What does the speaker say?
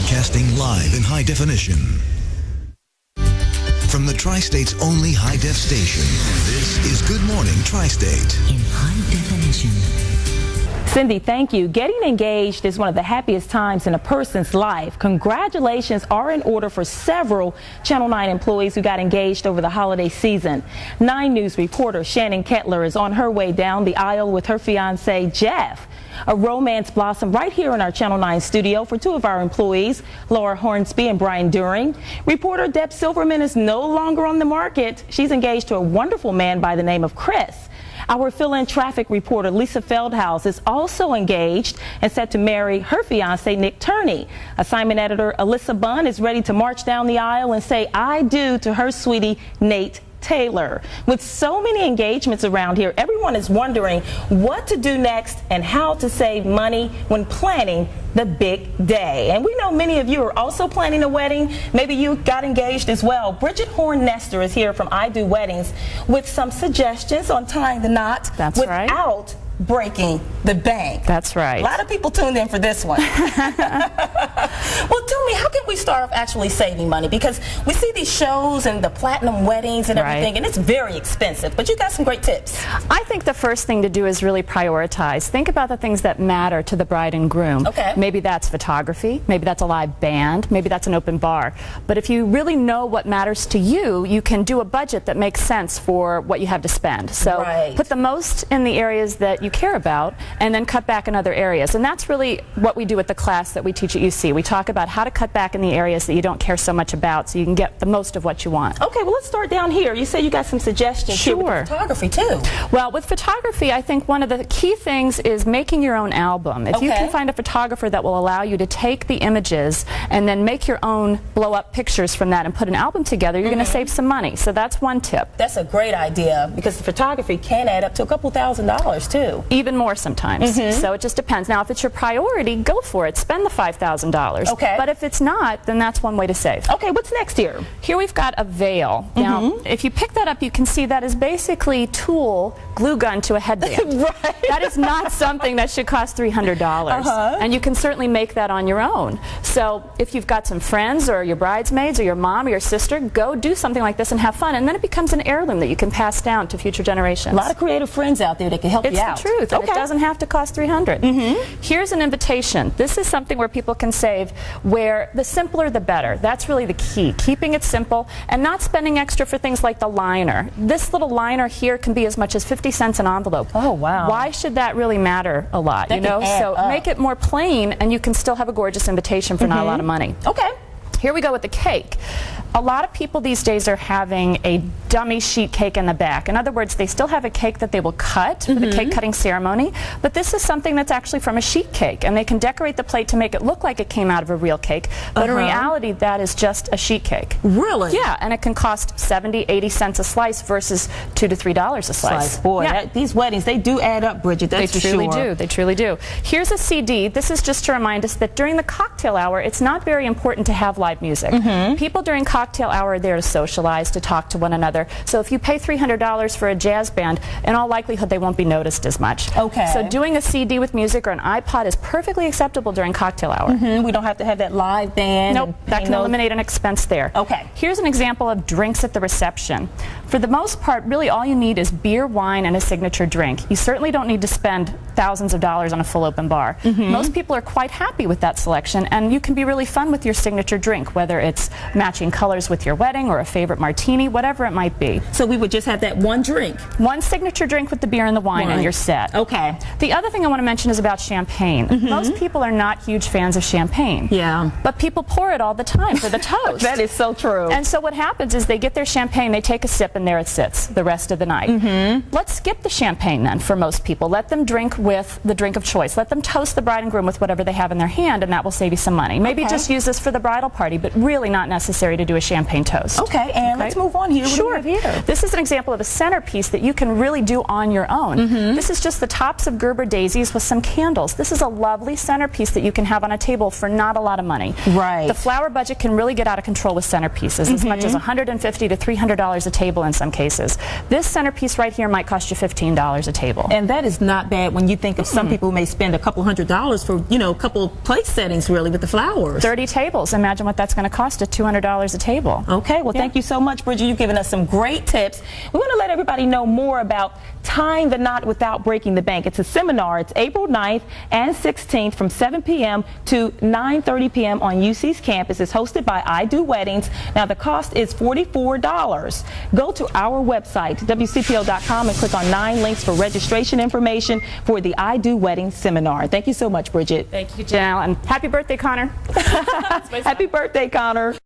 Broadcasting live in high definition. From the Tri-State's only high-def station, this is Good Morning Tri-State. In high definition. Cindy, thank you. Getting engaged is one of the happiest times in a person's life. Congratulations are in order for several Channel 9 employees who got engaged over the holiday season. 9 News reporter Shannon Kettler is on her way down the aisle with her fiance, Jeff. A romance blossomed right here in our Channel 9 studio for 2 of our employees, Laura Hornsby and Brian During. Reporter Deb Silverman is no longer on the market. She's engaged to a wonderful man by the name of Chris. Our fill-in traffic reporter Lisa Feldhaus is also engaged and set to marry her fiancé Nick Turney. Assignment editor Alyssa Bunn is ready to march down the aisle and say I do to her sweetie Nate Taylor. With so many engagements around here, everyone is wondering what to do next and how to save money when planning the big day. And we know many of you are also planning a wedding. Maybe you got engaged as well. Bridget Horn-Nestor is here from I Do Weddings with some suggestions on tying the knot without breaking the bank. That's right. A lot of people tuned in for this one. Well, tell me, how can we start off actually saving money? Because we see these shows and the platinum weddings and everything, and it's very expensive. But you got some great tips. I think the first thing to do is really prioritize. Think about the things that matter to the bride and groom. Okay. Maybe that's photography. Maybe that's a live band. Maybe that's an open bar. But if you really know what matters to you, you can do a budget that makes sense for what you have to spend. So put the most in the areas that you care about and then cut back in other areas. And that's really what we do with the class that we teach at UC. We talk about how to cut back in the areas that you don't care so much about so you can get the most of what you want. Okay, well, let's start down here. You say you got some suggestions. Sure. Here with photography too. Well, with photography, I think one of the key things is making your own album. If you can find a photographer that will allow you to take the images and then make your own blow-up pictures from that and put an album together, you're going to save some money. So that's one tip. That's a great idea because the photography can add up to a couple $1,000s too. Even more sometimes. So it just depends. Now, if it's your priority, go for it. Spend the $5,000. Okay. But if it's not, then that's one way to save. Okay, what's next here? Here we've got a veil. Now, if you pick that up, you can see that is basically tulle glue gun to a headband. Right. That is not something that should cost $300. And you can certainly make that on your own. So if you've got some friends or your bridesmaids or your mom or your sister, go do something like this and have fun. And then it becomes an heirloom that you can pass down to future generations. A lot of creative friends out there that can help you out. It's the truth. And it doesn't have to cost $300. Here's an invitation. This is something where people can save, where the simpler the better. That's really the key. Keeping it simple and not spending extra for things like the liner. This little liner here can be as much as 50 cents an envelope. Oh, wow. Why should that really matter a lot? That you know, so make it more plain and you can still have a gorgeous invitation for not a lot of money. Okay. Here we go with the cake. A lot of people these days are having a dummy sheet cake in the back. In other words, they still have a cake that they will cut for the cake cutting ceremony, but this is something that's actually from a sheet cake, and they can decorate the plate to make it look like it came out of a real cake, but in reality, that is just a sheet cake. Really? Yeah, and it can cost 70, 80 cents a slice versus $2 to $3 a slice. Boy, these weddings, they do add up, Bridget, that's for sure. They truly do. They truly do. Here's a CD. This is just to remind us that during the cocktail hour, it's not very important to have live music. People during cocktail hour are there to socialize, to talk to one another. So if you pay $300 for a jazz band, in all likelihood they won't be noticed as much. Okay. So doing a CD with music or an iPod is perfectly acceptable during cocktail hour. We don't have to have that live band. Nope, that can eliminate an expense there. Okay. Here's an example of drinks at the reception. For the most part, really all you need is beer, wine, and a signature drink. You certainly don't need to spend thousands of dollars on a full open bar. Most people are quite happy with that selection, and you can be really fun with your signature drink, whether it's matching colors with your wedding or a favorite martini, whatever it might be. So we would just have that one drink? One signature drink with the beer and the wine and you're set. Okay. The other thing I want to mention is about champagne. Most people are not huge fans of champagne. Yeah. But people pour it all the time for the toast. That is so true. And so what happens is they get their champagne, they take a sip, and there it sits the rest of the night. Let's skip the champagne then for most people. Let them drink with the drink of choice. Let them toast the bride and groom with whatever they have in their hand, and that will save you some money. Maybe just use this for the bridal party, but really not necessary to do a champagne toast. Okay, and let's move on here. Sure. What do we have here? This is an example of a centerpiece that you can really do on your own. This is just the tops of Gerber daisies with some candles. This is a lovely centerpiece that you can have on a table for not a lot of money. Right. The flower budget can really get out of control with centerpieces, as much as $150 to $300 a table in some cases. This centerpiece right here might cost you $15 a table. And that is not bad when you think of some people who may spend a couple $100s for, you know, a couple place settings really with the flowers. 30 tables. Imagine what that's going to cost at $200 a table. Okay, well, thank you so much, Bridget. You've given us some great tips. We want to let everybody know more about Tying the Knot Without Breaking the Bank. It's a seminar. It's April 9th and 16th from 7 p.m. to 9:30 p.m. on UC's campus. It's hosted by I Do Weddings. Now, the cost is $44. Go to our website, WCPO.com, and click on 9 links for registration information for the I Do Weddings seminar. Thank you so much, Bridget. Thank you, Janelle, and happy birthday, Connor. Happy birthday, Connor.